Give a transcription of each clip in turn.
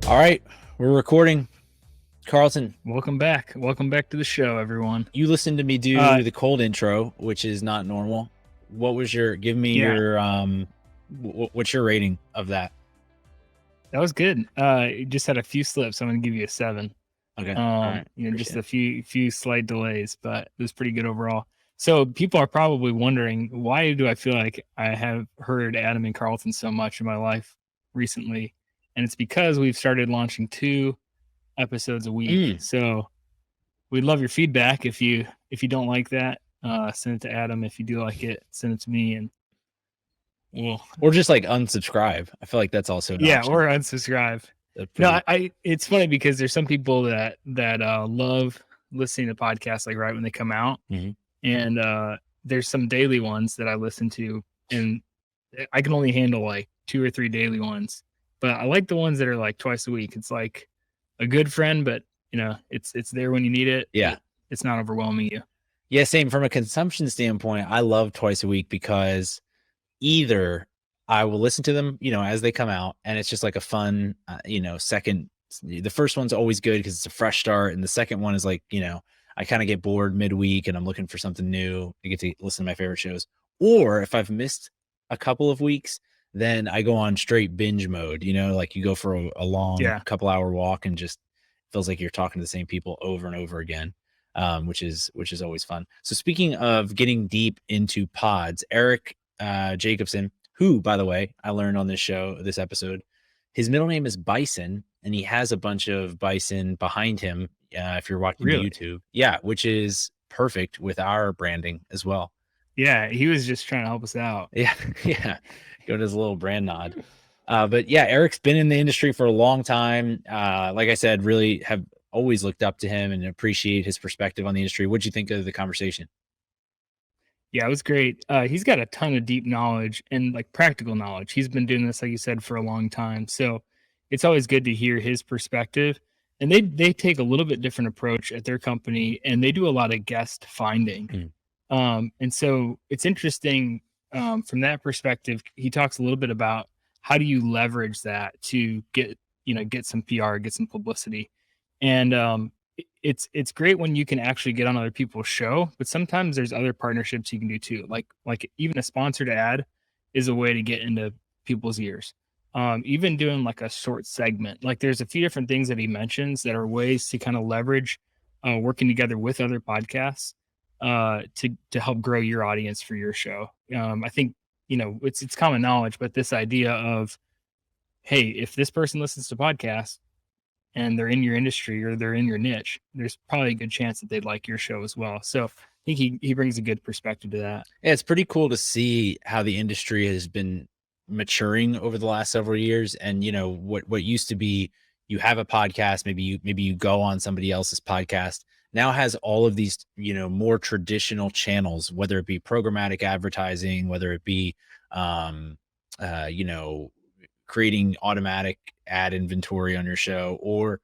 All right, we're recording. Carlton, Welcome back. Welcome back to the show, everyone. you listened to me do the cold intro, which is not normal. What was your, give me your, what's your rating of that? That was good. It just had a few slips. I'm going to give you a 7. Okay. All right. Just a few slight delays, but it was pretty good overall. So people are probably wondering, why do I feel like I have heard Adam and Carlton so much in my life recently? And it's because we've started launching 2 episodes a week. So we'd love your feedback. If you don't like that, send it to Adam. If you do like it, send it to me, and or just like unsubscribe. I feel like that's also an option. or unsubscribe. No, it's funny because there's some people that love listening to podcasts like right when they come out, and there's some daily ones that I listen to, and I can only handle like 2 or 3 daily ones, but I like the ones that are like twice a week. It's like a good friend, but it's there when you need it. Yeah, it's not overwhelming you. Yeah, same. From a consumption standpoint, I love twice a week because either I will listen to them, as they come out, and it's just like a fun, second. The first one's always good because it's a fresh start, and the second one is like, I kind of get bored midweek and I'm looking for something new. I get to listen to my favorite shows. Or if I've missed a couple of weeks, then I go on straight binge mode. Like you go for a long couple hour walk and just feels like you're talking to the same people over and over again. Which is always fun. So speaking of getting deep into pods, Erik Jacobson, who, by the way, I learned on this episode, his middle name is Bison, and he has a bunch of bison behind him. If you're watching YouTube, which is perfect with our branding as well. Yeah, he was just trying to help us out. Yeah, Give his little brand nod. But yeah, Erik's been in the industry for a long time. Like I said, really have always looked up to him and appreciate his perspective on the industry. What'd you think of the conversation? Yeah, it was great. He's got a ton of deep knowledge and like practical knowledge. He's been doing this, like you said, for a long time. So it's always good to hear his perspective. And they take a little bit different approach at their company, and they do a lot of guest finding. And so it's interesting from that perspective. He talks a little bit about how do you leverage that to get some PR, get some publicity. And it's great when you can actually get on other people's show, but sometimes there's other partnerships you can do too. Like even a sponsored ad is a way to get into people's ears. Even doing like a short segment, like there's a few different things that he mentions that are ways to kind of leverage working together with other podcasts to help grow your audience for your show. I think, it's common knowledge, but this idea of, hey, if this person listens to podcasts and they're in your industry or they're in your niche, there's probably a good chance that they'd like your show as well. So I think he brings a good perspective to that. Yeah, it's pretty cool to see how the industry has been maturing over the last several years. And, what used to be, you have a podcast, maybe you go on somebody else's podcast, now has all of these, more traditional channels, whether it be programmatic advertising, whether it be, creating automatic ad inventory on your show, or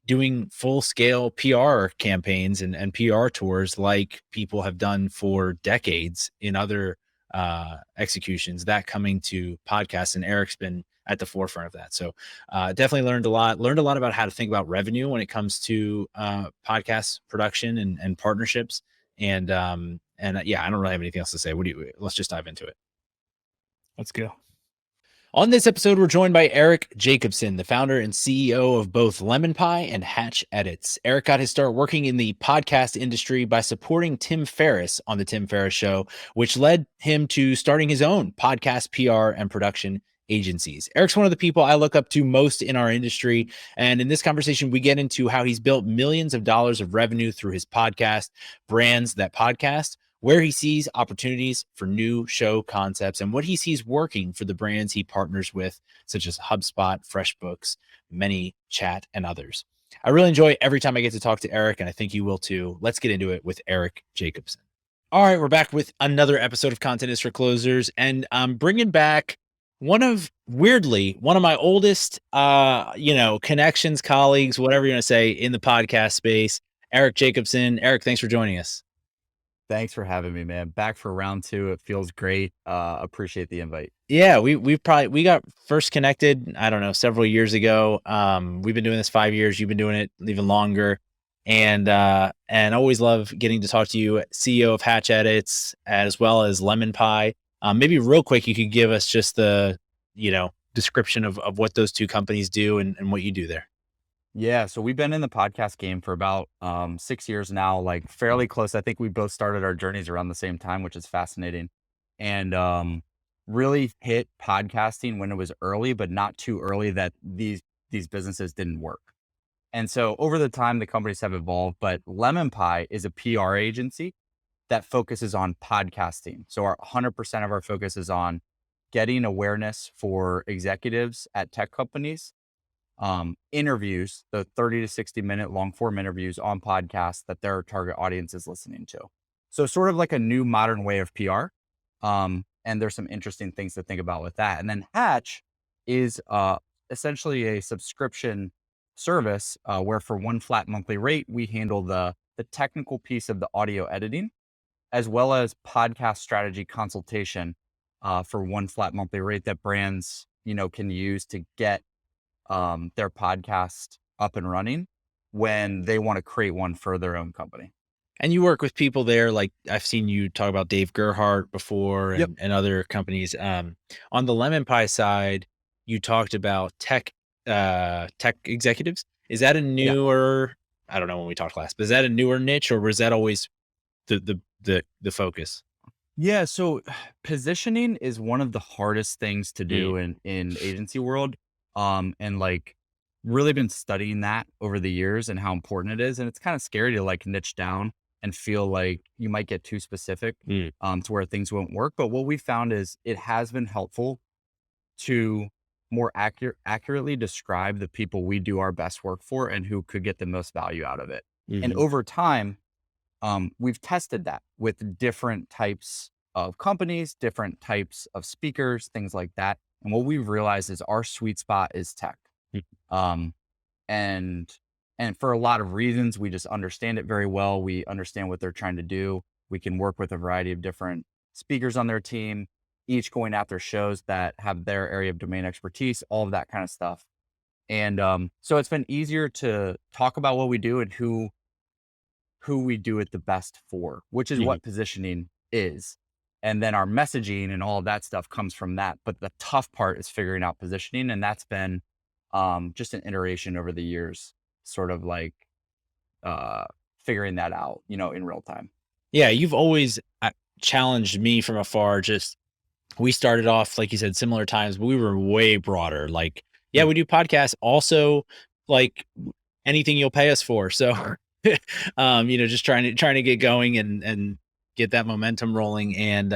doing full scale PR campaigns and PR tours like people have done for decades in other executions, that coming to podcasts. And Erik's been at the forefront of that. So definitely learned a lot about how to think about revenue when it comes to podcast production and partnerships. And I don't really have anything else to say. Let's just dive into it. Let's go. On this episode, we're joined by Erik Jacobson, the founder and CEO of both Lemonpie and Hatch Edits. Erik got his start working in the podcast industry by supporting Tim Ferriss on The Tim Ferriss Show, which led him to starting his own podcast PR and production agencies. Erik's one of the people I look up to most in our industry. And in this conversation, we get into how he's built millions of dollars of revenue through his podcast, Brands That Podcast, where he sees opportunities for new show concepts, and what he sees working for the brands he partners with, such as HubSpot, FreshBooks, ManyChat, and others. I really enjoy every time I get to talk to Erik, and I think you will too. Let's get into it with Erik Jacobson. All right, we're back with another episode of Content is for Closers, and I'm bringing back one of my oldest, connections, colleagues, whatever you want to say, in the podcast space, Erik Jacobson. Erik, thanks for joining us. Thanks for having me, man. Back for round two. It feels great. Appreciate the invite. Yeah, we got first connected, I don't know, several years ago. We've been doing this 5 years. You've been doing it even longer. And always love getting to talk to you, CEO of Hatch Edits, as well as Lemonpie. Maybe real quick, you could give us just the, description of what those two companies do and what you do there. Yeah, so we've been in the podcast game for about 6 years now, like fairly close. I think we both started our journeys around the same time, which is fascinating. And really hit podcasting when it was early, but not too early that these businesses didn't work. And so over the time, the companies have evolved, but Lemon Pie is a PR agency that focuses on podcasting. So our 100% of our focus is on getting awareness for executives at tech companies, interviews, the 30 to 60 minute long form interviews on podcasts that their target audience is listening to. So sort of like a new modern way of PR. And there's some interesting things to think about with that. And then Hatch is essentially a subscription service where for one flat monthly rate, we handle the technical piece of the audio editing, as well as podcast strategy consultation for one flat monthly rate that brands, can use to get their podcast up and running when they want to create one for their own company. And you work with people there, like I've seen you talk about Dave Gerhardt before Yep. and other companies. On the Lemon Pie side, you talked about tech executives. Is that a Yeah. newer, I don't know when we talked last, but is that a newer niche or was that always the focus? Yeah. So positioning is one of the hardest things to Mm, do in agency world. And like really been studying that over the years and how important it is. And it's kind of scary to like niche down and feel like you might get too specific mm, to where things won't work. But what we found is it has been helpful to more accurately describe the people we do our best work for and who could get the most value out of it. And mhm. over time, we've tested that with different types of companies, different types of speakers, things like that. And what we've realized is our sweet spot is tech. Mm. Um, and and for a lot of reasons, we just understand it very well. We understand what they're trying to do. We can work with a variety of different speakers on their team, each going after shows that have their area of domain expertise, all of that kind of stuff. And so it's been easier to talk about what we do and who we do it the best for, which is Mhm. what positioning is. And then our messaging and all of that stuff comes from that. But the tough part is figuring out positioning. And that's been just an iteration over the years, sort of like uh, figuring that out, in real time. Yeah, you've always challenged me from afar. Just we started off, like you said, similar times, but we were way broader. Like, yeah, Mm. we do podcasts. Also, like anything you'll pay us for. So, just trying to get going and get that momentum rolling. And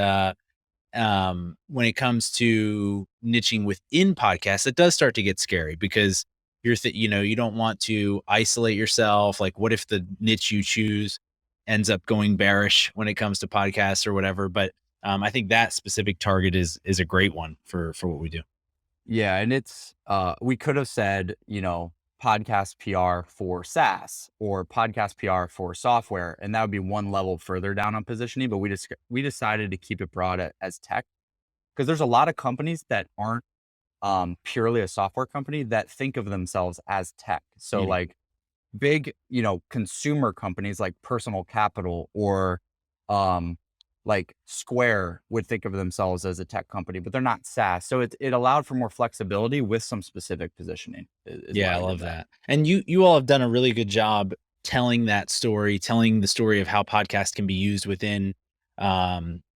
when it comes to niching within podcasts, it does start to get scary because you don't want to isolate yourself. Like, what if the niche you choose ends up going bearish when it comes to podcasts or whatever? But I think that specific target is a great one for what we do. Yeah. And it's, we could have said, podcast PR for SaaS or podcast PR for software. And that would be one level further down on positioning. But we decided to keep it broad as tech because there's a lot of companies that aren't purely a software company that think of themselves as tech. So Mhm. like big, consumer companies like Personal Capital or um, like Square would think of themselves as a tech company, but they're not SaaS. So it allowed for more flexibility with some specific positioning is Yeah, why I we did love that. that. And you all have done a really good job telling that story, telling the story of how podcasts can be used within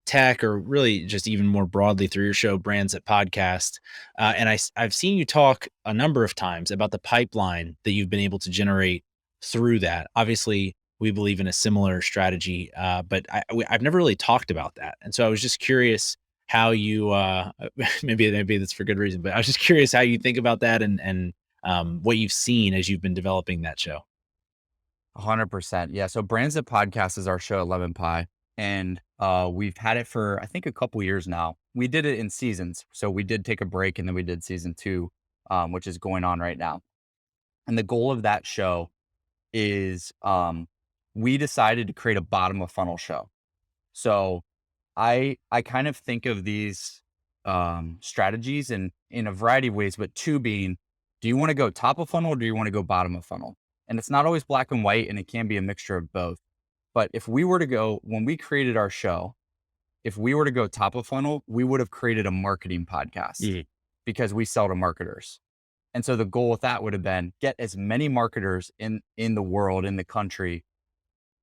tech or really just even more broadly through your show, Brands at Podcast. And I've seen you talk a number of times about the pipeline that you've been able to generate through that. Obviously, we believe in a similar strategy, but I've never really talked about that. And so I was just curious how you maybe that's for good reason, but I was just curious how you think about that and what you've seen as you've been developing that show. 100%. Yeah. So Brands at Podcast is our show at Lemon Pie. And we've had it for, I think, a couple years now. We did it in seasons. So we did take a break and then we did season two, which is going on right now. And the goal of that show is we decided to create a bottom of funnel show. So I kind of think of these strategies in a variety of ways, but two being, do you want to go top of funnel or do you want to go bottom of funnel? And it's not always black and white, and it can be a mixture of both. But if we were to go, when we created our show, if we were to go top of funnel, we would have created a marketing podcast because we sell to marketers. And so the goal with that would have been get as many marketers in the world, in the country,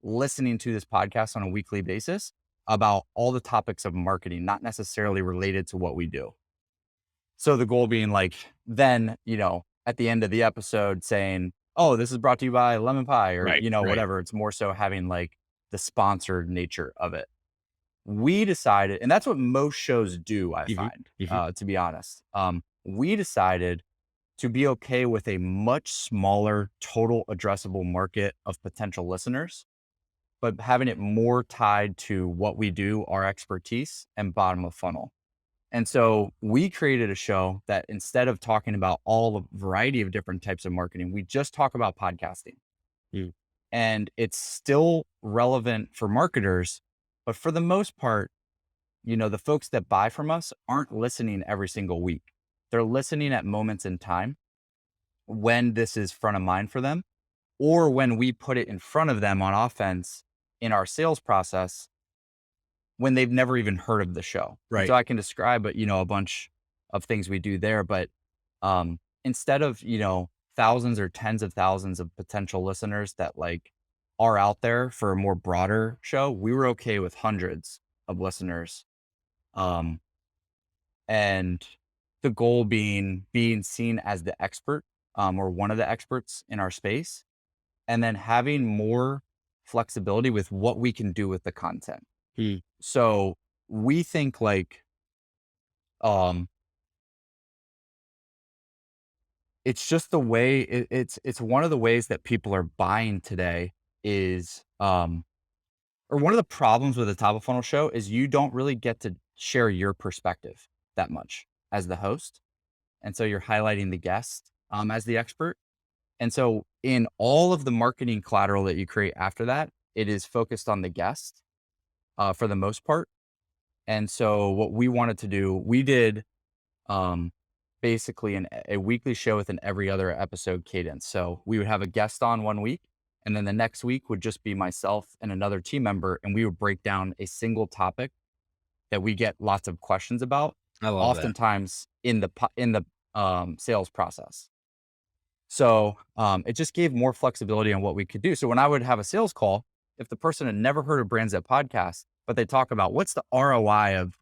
listening to this podcast on a weekly basis about all the topics of marketing, not necessarily related to what we do. So the goal being like, then, at the end of the episode saying, oh, this is brought to you by Lemonpie or, whatever. It's more so having like the sponsored nature of it. We decided, and that's what most shows do, I find, to be honest. We decided to be okay with a much smaller total addressable market of potential listeners, but having it more tied to what we do, our expertise, and bottom of funnel. And so we created a show that instead of talking about all the variety of different types of marketing, we just talk about podcasting. And it's still relevant for marketers, but for the most part, the folks that buy from us aren't listening every single week. They're listening at moments in time when this is front of mind for them, or when we put it in front of them on offense in our sales process when they've never even heard of the show. Right. So I can describe, a bunch of things we do there, but instead of, thousands or tens of thousands of potential listeners that like are out there for a more broader show, we were okay with hundreds of listeners. And the goal being seen as the expert, or one of the experts in our space, and then having more flexibility with what we can do with the content. So we think like, it's just the way it's one of the ways that people are buying today is, or one of the problems with a top of funnel show is you don't really get to share your perspective that much as the host. And so you're highlighting the guest, as the expert. And so in all of the marketing collateral that you create after that, it is focused on the guest, for the most part. And so what we wanted to do, we did, basically a weekly show with an every other episode cadence. So we would have a guest on one week, and then the next week would just be myself and another team member, and we would break down a single topic that we get lots of questions about, I love oftentimes in the sales process. So it just gave more flexibility on what we could do. So when I would have a sales call, if the person had never heard of Brands That Podcast, but they talk about what's the ROI of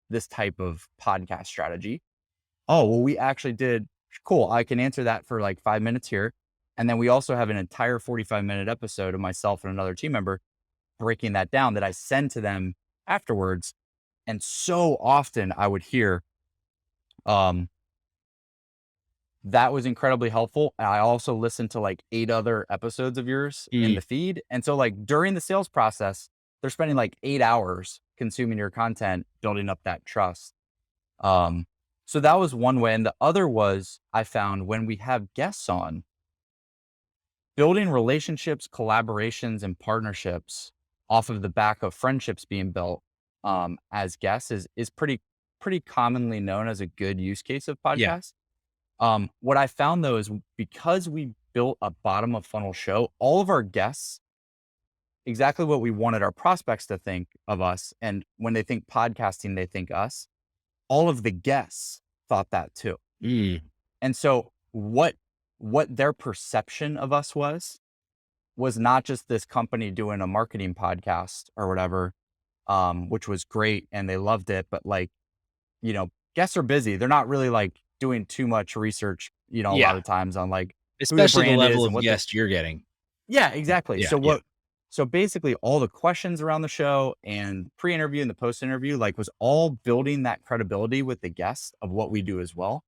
this type of podcast strategy. Oh, well, we actually did. Cool. I can answer that for like 5 minutes here. And then we also have an entire 45-minute episode of myself and another team member breaking that down that I send to them afterwards. And so often I would hear, that was incredibly helpful. And I also listened to like 8 other episodes of yours in the feed. And so like during the sales process, they're spending like 8 hours consuming your content, building up that trust. So that was one way. And the other was, I found when we have guests on, building relationships, collaborations, and partnerships off of the back of friendships being built, as guests is pretty commonly known as a good use case of podcast. What I found though is because we built a bottom of funnel show, all of our guests, exactly what we wanted our prospects to think of us. And when they think podcasting, they think us. All of the guests thought that too. And so what their perception of us was not just this company doing a marketing podcast or whatever, which was great and they loved it. But like, guests are busy. They're not really like doing too much research, a lot of times on like, especially the level of guest you're getting. Yeah, exactly. So basically all the questions around the show and pre-interview and the post-interview, like was all building that credibility with the guests of what we do as well.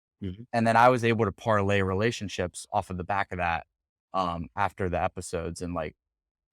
And then I was able to parlay relationships off of the back of that, after the episodes, and like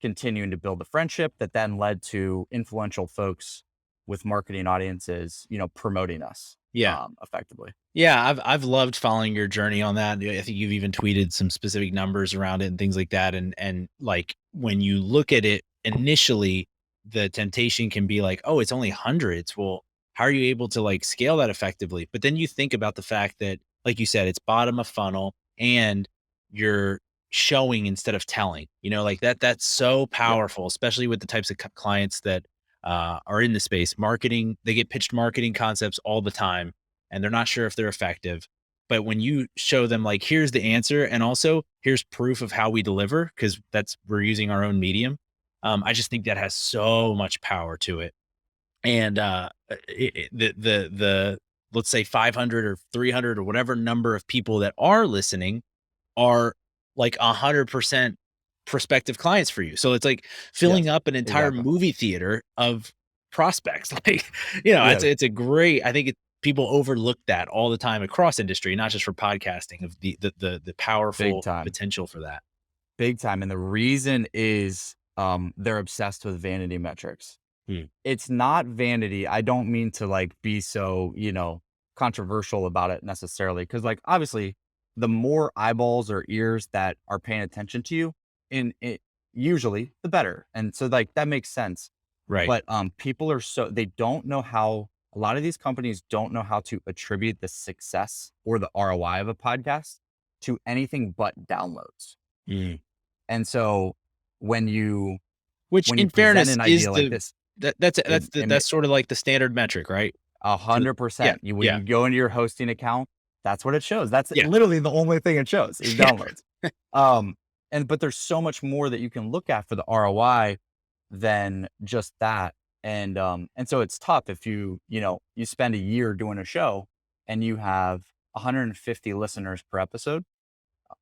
continuing to build the friendship that then led to influential folks with marketing audiences, promoting us. Effectively. Yeah. I've loved following your journey on that. I think you've even tweeted some specific numbers around it and things like that. And like when you look at it initially, the temptation can be like, oh, it's only hundreds. Well, how are you able to like scale that effectively? But then you think about the fact that, like you said, it's bottom of funnel and you're showing instead of telling, like that's so powerful, especially with the types of clients that are in the space. Marketing, they get pitched marketing concepts all the time and they're not sure if they're effective. But when you show them like, here's the answer, and also here's proof of how we deliver, because we're using our own medium. I just think that has so much power to it. And the let's say 500 or 300 or whatever number of people that are listening are like 100% prospective clients for you. So it's like filling up an entire movie theater of prospects. Like, it's a great, I think people overlook that all the time across industry, not just for podcasting, of the powerful potential for that. Big time. And the reason is they're obsessed with vanity metrics. It's not vanity. I don't mean to like be so, controversial about it necessarily. Cause like, obviously the more eyeballs or ears that are paying attention to you, usually the better. And so like, that makes sense. Right. But people are they don't know how, a lot of these companies don't know how to attribute the success or the ROI of a podcast to anything but downloads. And so which in fairness is like this, that's sort of like the standard metric, right? 100%. When you go into your hosting account, that's what it shows. That's literally the only thing it shows is downloads. But there's so much more that you can look at for the ROI than just that. And so it's tough if you spend a year doing a show and you have 150 listeners per episode.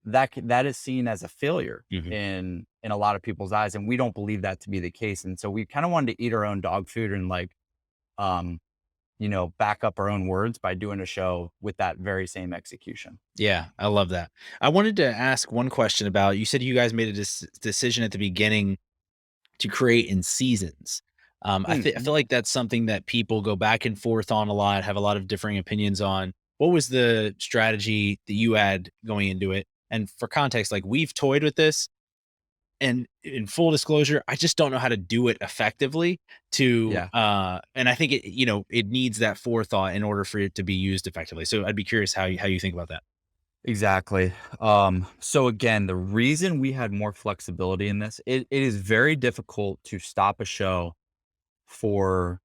That is seen as a failure in a lot of people's eyes. And we don't believe that to be the case. And so we kind of wanted to eat our own dog food and like, back up our own words by doing a show with that very same execution. Yeah, I love that. I wanted to ask one question about, you said you guys made a decision at the beginning to create in seasons. I feel like that's something that people go back and forth on a lot, have a lot of differing opinions on. What was the strategy that you had going into it? And for context, like, we've toyed with this, and in full disclosure, I just don't know how to do it effectively and I think it needs that forethought in order for it to be used effectively. So I'd be curious how you think about that. Exactly. So again, the reason we had more flexibility in this, it is very difficult to stop a show for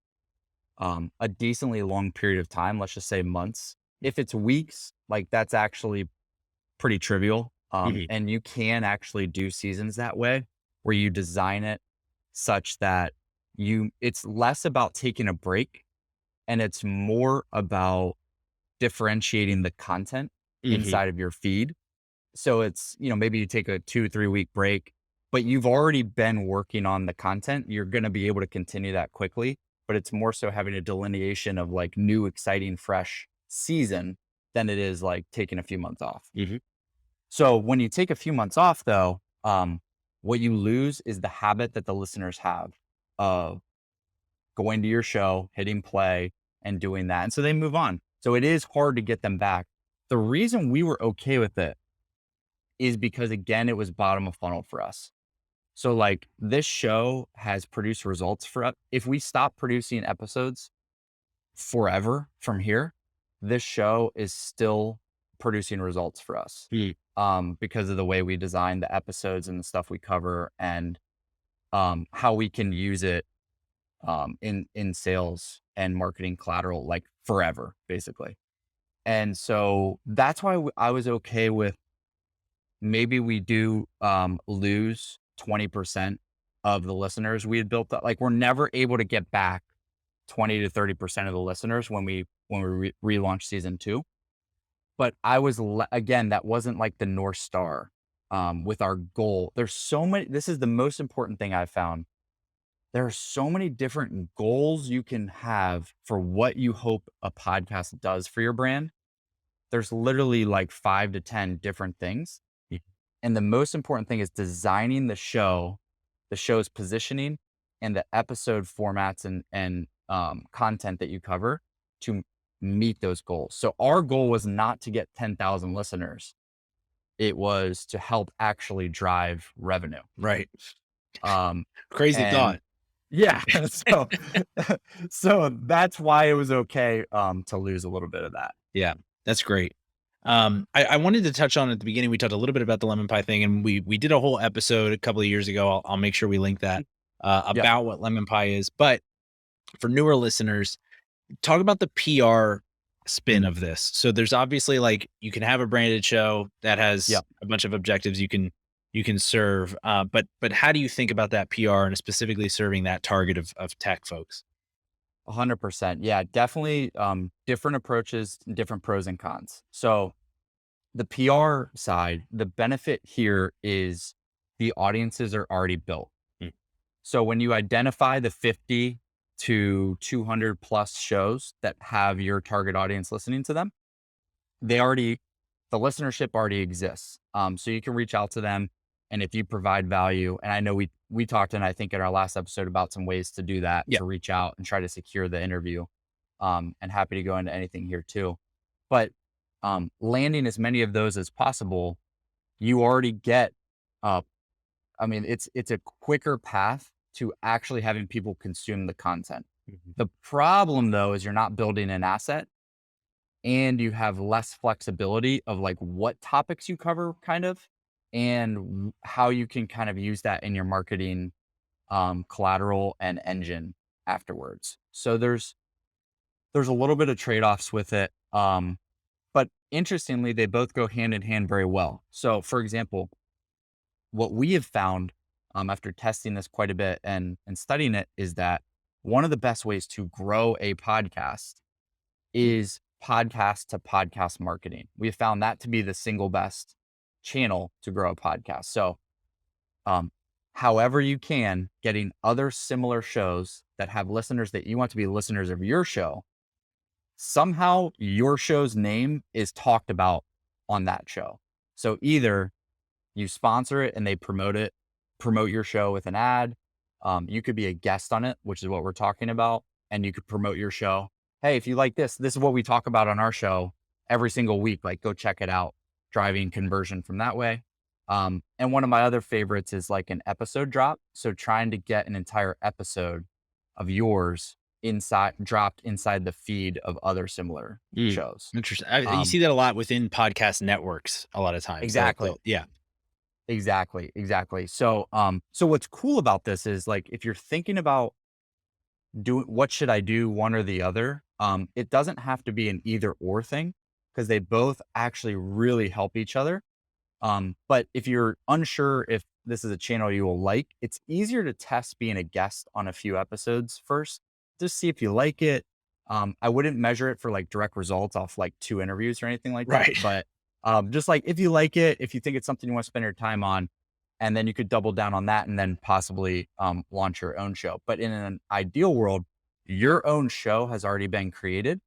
a decently long period of time. Let's just say months. If it's weeks, like, that's actually pretty trivial. And you can actually do seasons that way, where you design it such that it's less about taking a break and it's more about differentiating the content inside of your feed. So it's, maybe you take a 2-3 week break, but you've already been working on the content. You're going to be able to continue that quickly, but it's more so having a delineation of like new, exciting, fresh season than it is like taking a few months off. So when you take a few months off though, what you lose is the habit that the listeners have of going to your show, hitting play and doing that. And so they move on. So it is hard to get them back. The reason we were okay with it is because, again, it was bottom of funnel for us. So like, this show has produced results for us. If we stop producing episodes forever from here, this show is still producing results for us because of the way we design the episodes and the stuff we cover, and how we can use it in sales and marketing collateral, like, forever, basically. And so that's why I was okay with, maybe we do lose 20% of the listeners we had built up. Like, we're never able to get back 20 to 30% of the listeners when we relaunch season 2. But I was, again, that wasn't like the North Star with our goal. There's so many, this is the most important thing I've found. There are so many different goals you can have for what you hope a podcast does for your brand. There's literally like 5 to 10 different things. And the most important thing is designing the show's positioning, and the episode formats and content that you cover to meet those goals. So our goal was not to get 10,000 listeners. It was to help actually drive revenue. Right. Crazy thought. Yeah. So, so that's why it was okay to lose a little bit of that. Yeah, that's great. I wanted to touch on at the beginning. We talked a little bit about the lemon pie thing, and we did a whole episode a couple of years ago. I'll make sure we link that Yep. about what lemon pie is. But for newer listeners, talk about the PR spin of this. So there's obviously like you can have a branded show that has Yep. a bunch of objectives you can serve. But how do you think about that PR and specifically serving that target of tech folks? 100%. Yeah, definitely different approaches, different pros and cons. So the PR side, the benefit here is the audiences are already built. Mm. So when you identify the 50 to 200 plus shows that have your target audience listening to them, the listenership already exists. So you can reach out to them. And if you provide value, and I know we talked, and I think in our last episode about some ways to do that, Yeah. to reach out and try to secure the interview. And happy to go into anything here too. But landing as many of those as possible, you already get I mean, it's a quicker path to actually having people consume the content. Mhm. The problem though is you're not building an asset, and you have less flexibility of like what topics you cover kind of, and how you can kind of use that in your marketing collateral and engine afterwards. So there's a little bit of trade-offs with it. But interestingly, they both go hand in hand very well. So for example, what we have found after testing this quite a bit and studying it is that one of the best ways to grow a podcast is podcast to podcast marketing. We have found that to be the single best channel to grow a podcast. So, however you can, getting other similar shows that have listeners that you want to be listeners of your show, somehow your show's name is talked about on that show. So either you sponsor it and they promote your show with an ad. You could be a guest on it, which is what we're talking about. And you could promote your show. Hey, if you like this is what we talk about on our show every single week. Like, go check it out. Driving conversion from that way. And one of my other favorites is like an episode drop. So trying to get an entire episode of yours dropped inside the feed of other similar shows. Interesting. You see that a lot within podcast networks a lot of times. Exactly. Yeah. Exactly. So, so what's cool about this is like, if you're thinking about what should I do, one or the other, it doesn't have to be an either or thing, because they both actually really help each other. But if you're unsure if this is a channel you will like, it's easier to test being a guest on a few episodes first, just see if you like it. I wouldn't measure it for like direct results off like 2 interviews or anything like that. Right. But just like if you like it, if you think it's something you want to spend your time on, and then you could double down on that and then possibly launch your own show. But in an ideal world, your own show has already been created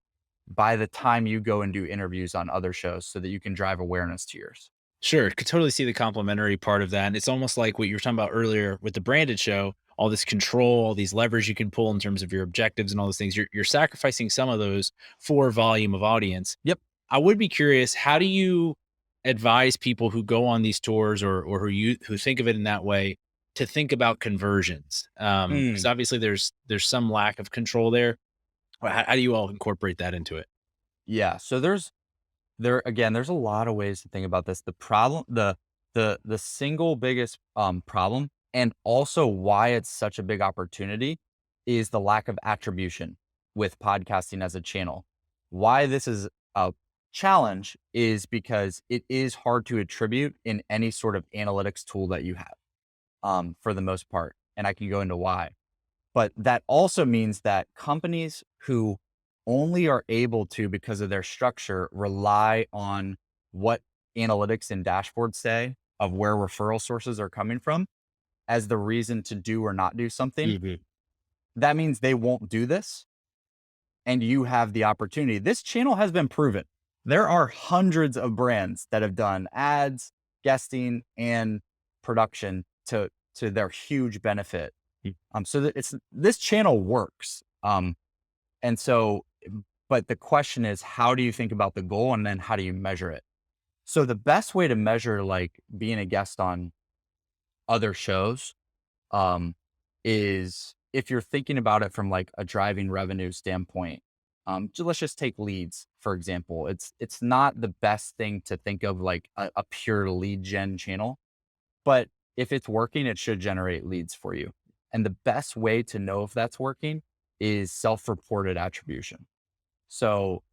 by the time you go and do interviews on other shows, so that you can drive awareness to yours. Sure. Could totally see the complementary part of that. And it's almost like what you were talking about earlier with the branded show, all this control, all these levers you can pull in terms of your objectives and all those things. You're sacrificing some of those for volume of audience. Yep. I would be curious, how do you advise people who go on these tours or who think of it in that way to think about conversions? Because obviously there's some lack of control there. How do you all incorporate that into it? Yeah. So there's a lot of ways to think about this. The problem, the single biggest problem, and also why it's such a big opportunity, is the lack of attribution with podcasting as a channel. Why this is a challenge is because it is hard to attribute in any sort of analytics tool that you have, for the most part. And I can go into why. But that also means that companies who only are able to, because of their structure, rely on what analytics and dashboards say of where referral sources are coming from as the reason to do or not do something, that means they won't do this. And you have the opportunity. This channel has been proven. There are hundreds of brands that have done ads, guesting, and production to their huge benefit. So that this channel works. And so, but the question is, how do you think about the goal, and then how do you measure it? So the best way to measure like being a guest on other shows is if you're thinking about it from like a driving revenue standpoint, let's just take leads, for example. It's not the best thing to think of like a pure lead gen channel, but if it's working, it should generate leads for you. And the best way to know if that's working is self-reported attribution. So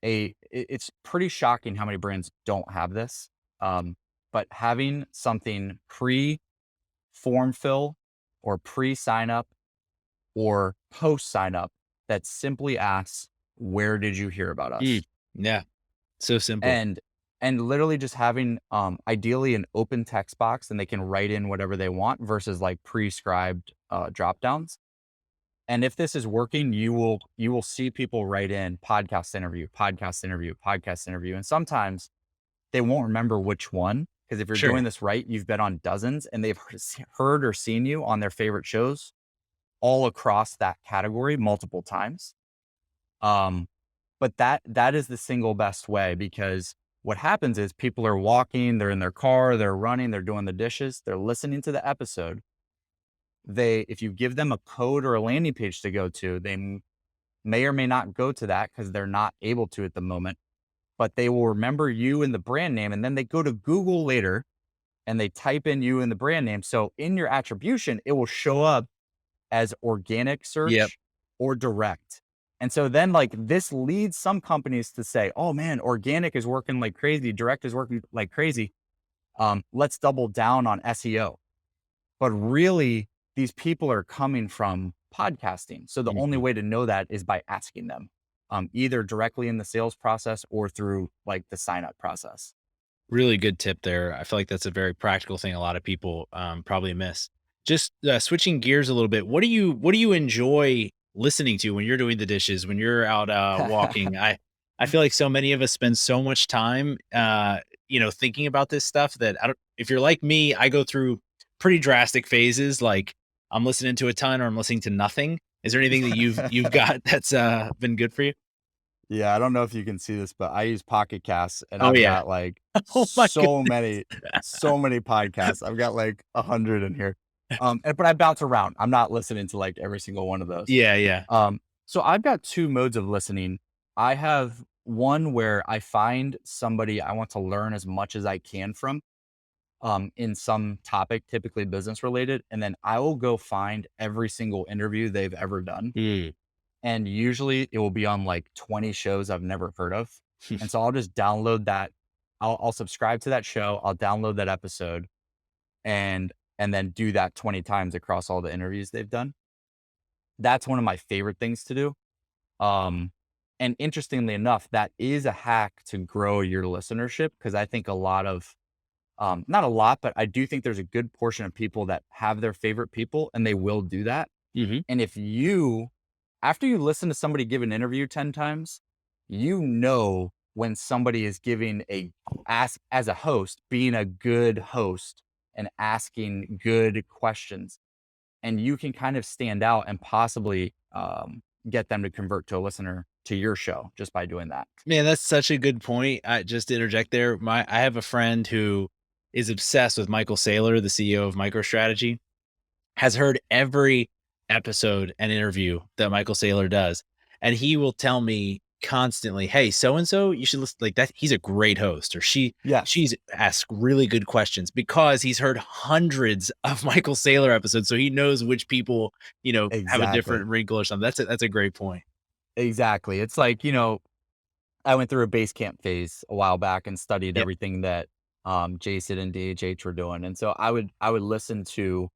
it's pretty shocking how many brands don't have this. But having something pre-form fill or pre-sign up or post-sign up that simply asks, where did you hear about us? Yeah. So simple. And literally just having ideally an open text box and they can write in whatever they want versus like prescribed drop downs. And if this is working, you will see people write in podcast interview, podcast interview, podcast interview. And sometimes they won't remember which one, because if you're Sure. doing this right, you've been on dozens and they've heard or seen you on their favorite shows all across that category multiple times. But that is the single best way, because what happens is people are walking, they're in their car, they're running, they're doing the dishes, they're listening to the episode. If you give them a code or a landing page to go to, they may or may not go to that because they're not able to at the moment, but they will remember you and the brand name. And then they go to Google later and they type in you and the brand name. So in your attribution, it will show up as organic search or direct. And so then like this leads some companies to say, oh man, organic is working like crazy. Direct is working like crazy. Let's double down on SEO. But really, these people are coming from podcasting. So the only way to know that is by asking them, either directly in the sales process or through like the sign up process. Really good tip there. I feel like that's a very practical thing a lot of people probably miss. Just switching gears a little bit. What do you enjoy listening to when you're doing the dishes, when you're out walking? I feel like so many of us spend so much time thinking about this stuff that if you're like me, I go through pretty drastic phases. Like I'm listening to a ton or I'm listening to nothing. Is there anything that you've got that's been good for you? Yeah, I don't know if you can see this, but I use Pocket Casts and Oh, I've yeah. got like Oh my so many podcasts. I've got like 100 in here. But I bounce around. I'm not listening to like every single one of those. Yeah. So I've got two modes of listening. I have one where I find somebody I want to learn as much as I can from, in some topic, typically business related. And then I will go find every single interview they've ever done. And usually it will be on like 20 shows I've never heard of. And so I'll just download that. I'll subscribe to that show. I'll download that episode and then do that 20 times across all the interviews they've done. That's one of my favorite things to do. And interestingly enough, that is a hack to grow your listenership, because I think a lot of, not a lot, but I do think there's a good portion of people that have their favorite people and they will do that. And if after you listen to somebody give an interview 10 times, when somebody is giving as a host, being a good host and asking good questions, and you can kind of stand out and possibly get them to convert to a listener to your show just by doing that. Man, that's such a good point. Just to interject there, I have a friend who is obsessed with Michael Saylor, the CEO of MicroStrategy, has heard every episode and interview that Michael Saylor does. And he will tell me constantly, hey, so-and-so, you should listen like that. He's a great host, or she's asked really good questions, because he's heard hundreds of Michael Saylor episodes. So he knows which people, have a different wrinkle or something. That's a great point. Exactly. It's like, I went through a base camp phase a while back and studied everything that Jason and DHH were doing. And so I would listen to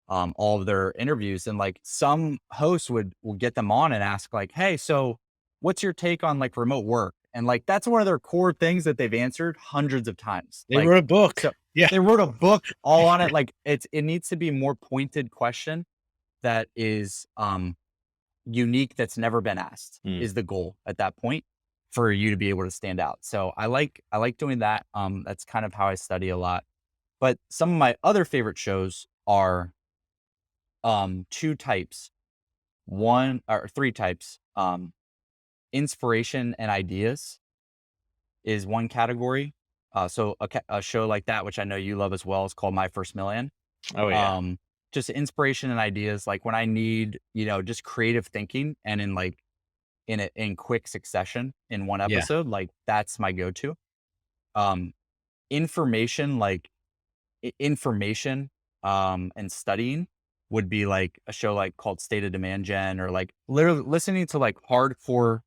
all of their interviews, and like some hosts will get them on and ask like, hey, so what's your take on like remote work? And like, that's one of their core things that they've answered hundreds of times. They wrote a book. So they wrote a book all on it. Like it needs to be more pointed question that is unique, that's never been asked, is the goal at that point for you to be able to stand out. So I like doing that. That's kind of how I study a lot. But some of my other favorite shows are three types. Inspiration and ideas is one category. So a show like that, which I know you love as well, is called My First Million. Oh yeah. just inspiration and ideas, like when I need, just creative thinking and in quick succession in one Yeah. episode, like that's my go-to. Um, information, information, and studying would be like a show like called State of Demand Gen, or like literally listening to like hardcore,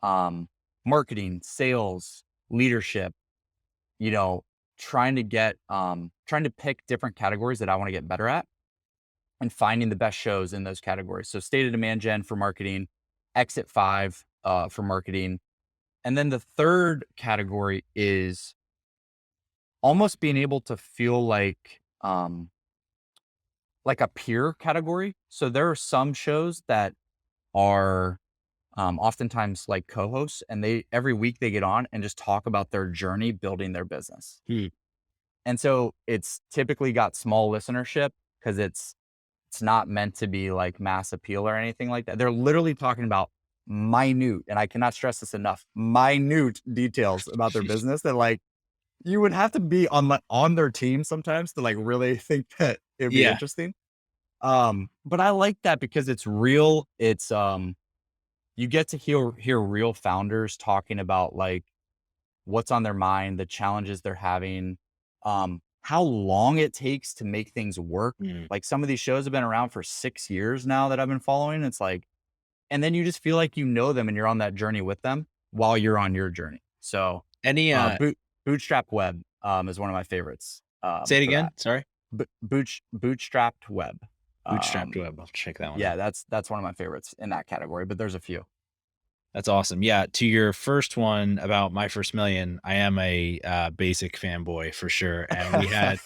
um, marketing, sales, leadership, you know, trying to pick different categories that I want to get better at and finding the best shows in those categories. So State of Demand Gen for marketing, Exit 5 for marketing. And then the third category is almost being able to feel like a peer category. So there are some shows that are oftentimes like co-hosts, and they every week they get on and just talk about their journey building their business. And so it's typically got small listenership because it's not meant to be like mass appeal or anything like that. They're literally talking about minute, and I cannot stress this enough, minute details about their business that like you would have to be on their team sometimes to like really think that it'd be Yeah. interesting. But I like that because it's real. It's you get to hear real founders talking about like what's on their mind, the challenges they're having, how long it takes to make things work. Like some of these shows have been around for 6 years now that I've been following. It's like, and then you just feel like you know them and you're on that journey with them while you're on your journey. So Any Bootstrap Web is one of my favorites. say it for again. that. Sorry. Bootstrapped Web. Bootstrapped Web. I'll check that one. Yeah, out. that's one of my favorites in that category, but there's a few. That's awesome. Yeah. To your first one about My First Million, I am a basic fanboy for sure. And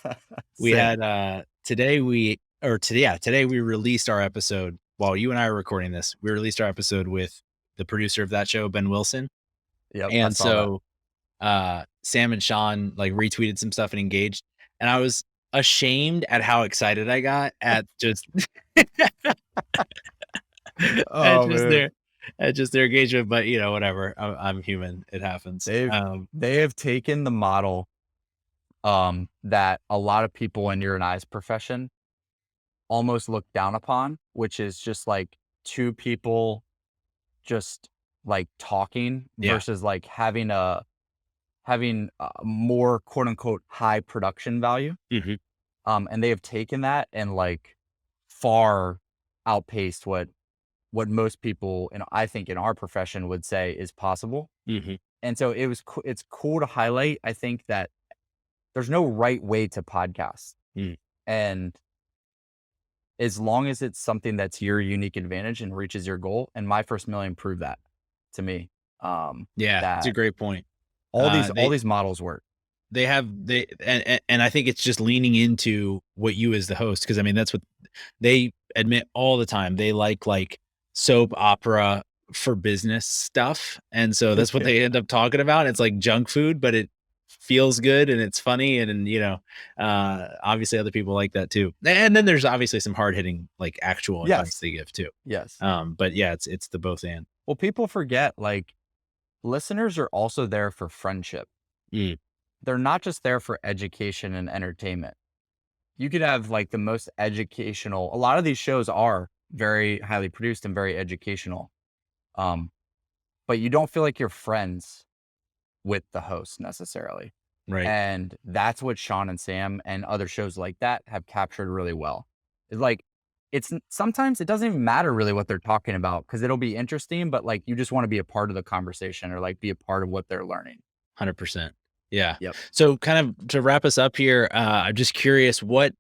today we released our episode while you and I are recording this. We released our episode with the producer of that show, Ben Wilson. Yep. And so Sam and Sean like retweeted some stuff and engaged. And I was ashamed at how excited I got at just at just their engagement, but whatever. I'm human. It happens. They have taken the model that a lot of people in your and I's profession almost look down upon, which is just like two people just like talking versus like having a more quote unquote high production value. And they have taken that and like far outpaced what most people, and I think in our profession would say is possible. And so it's cool to highlight. I think that there's no right way to podcast. And as long as it's something that's your unique advantage and reaches your goal, and My First Million proved that to me. That's a great point. All these models work. And I think it's just leaning into what you as the host, because I mean that's what they admit all the time. They like soap opera for business stuff, and so that's what they end up talking about. It's like junk food, but it feels good and it's funny, and obviously other people like that too. And then there's obviously some hard hitting like actual advice they give too. Yes. But yeah, it's the both and. Well, people forget like listeners are also there for friendship. They're not just there for education and entertainment. You could have like the most educational. A lot of these shows are very highly produced and very educational. But you don't feel like you're friends with the host necessarily. Right. And that's what Sean and Sam and other shows like that have captured really well. It's like, sometimes it doesn't even matter really what they're talking about because it'll be interesting, but like you just want to be a part of the conversation or like be a part of what they're learning. 100%. Yeah. Yep. So kind of to wrap us up here, I'm just curious, what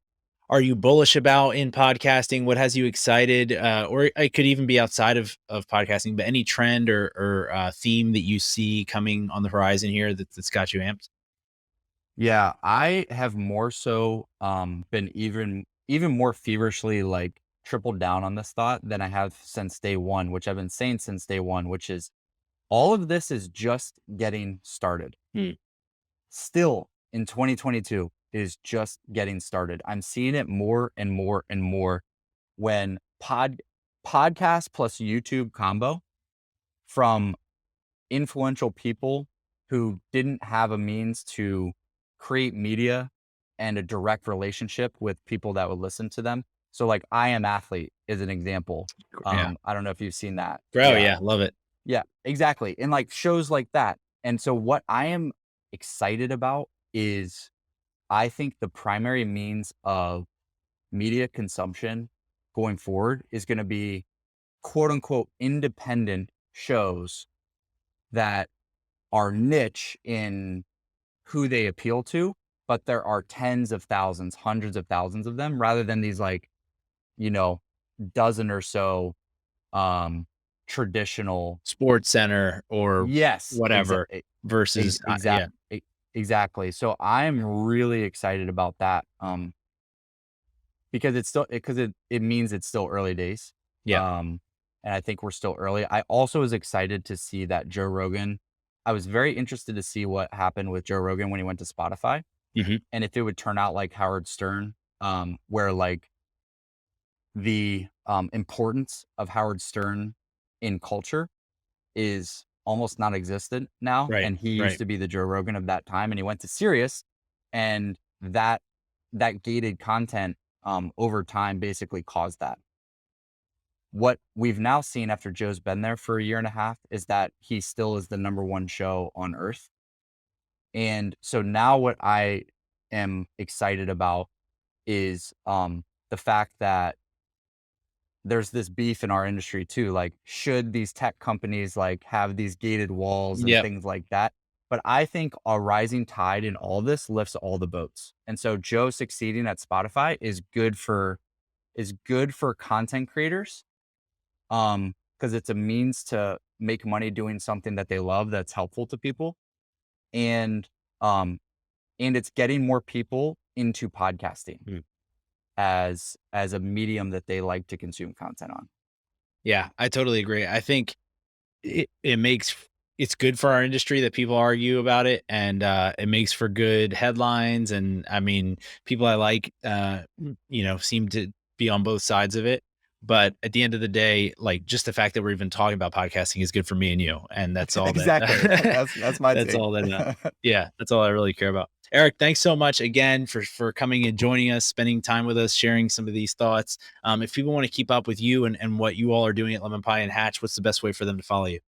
are you bullish about in podcasting? What has you excited? Or it could even be outside of podcasting, but any trend or theme that you see coming on the horizon here that's got you amped? Yeah, I have more so been even more feverishly like tripled down on this thought than I have since day one, which I've been saying since day one, which is all of this is just getting started. Still in 2022 is just getting started. I'm seeing it more and more and more when podcast plus YouTube combo from influential people who didn't have a means to create media and a direct relationship with people that would listen to them So like I Am Athlete is an example. Yeah. I don't know if you've seen that. Bro, yeah, love it. Yeah, exactly. And like shows like that. And so what I am excited about is I think the primary means of media consumption going forward is going to be quote unquote independent shows that are niche in who they appeal to, but there are tens of thousands, hundreds of thousands of them rather than these like, dozen or so traditional Sports Center or whatever versus exactly. So I'm really excited about that because it means it's still early days. Yeah. And I think we're still early. I also was excited to see that Joe Rogan. I was very interested to see what happened with Joe Rogan when he went to Spotify, and if it would turn out like Howard Stern, where like the importance of Howard Stern in culture is almost non-existent now. Right, And he used to be the Joe Rogan of that time, and he went to Sirius, and that gated content over time basically caused that. What we've now seen after Joe's been there for a year and a half is that he still is the number one show on earth. And so now what I am excited about is the fact that there's this beef in our industry too. Like, should these tech companies like have these gated walls and things like that? But I think a rising tide in all this lifts all the boats. And so Joe succeeding at Spotify is good for content creators. Because it's a means to make money doing something that they love that's helpful to people. And it's getting more people into podcasting as a medium that they like to consume content on. Yeah, I totally agree. I think it's good for our industry that people argue about it, and it makes for good headlines. And I mean, people I like, seem to be on both sides of it. But at the end of the day, like just the fact that we're even talking about podcasting is good for me and you, and that's all. Exactly. That's my. That's all that. That's all I really care about. Eric, thanks so much again for coming and joining us, spending time with us, sharing some of these thoughts. If people want to keep up with you and what you all are doing at Lemonpie and Hatch, what's the best way for them to follow you?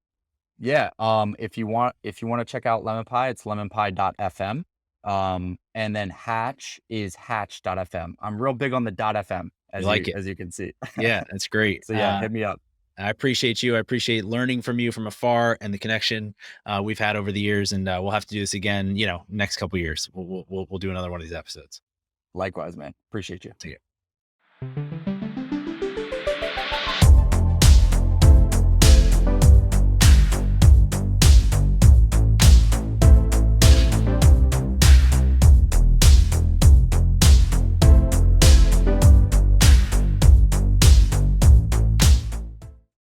Yeah. If you want to check out Lemonpie, it's lemonpie.fm. And then Hatch is hatch.fm. I'm real big on the .fm as you can see. Yeah, that's great. So yeah, hit me up. I appreciate you. I appreciate learning from you from afar and the connection we've had over the years. And we'll have to do this again, next couple of years. We'll do another one of these episodes. Likewise, man. Appreciate you. See you.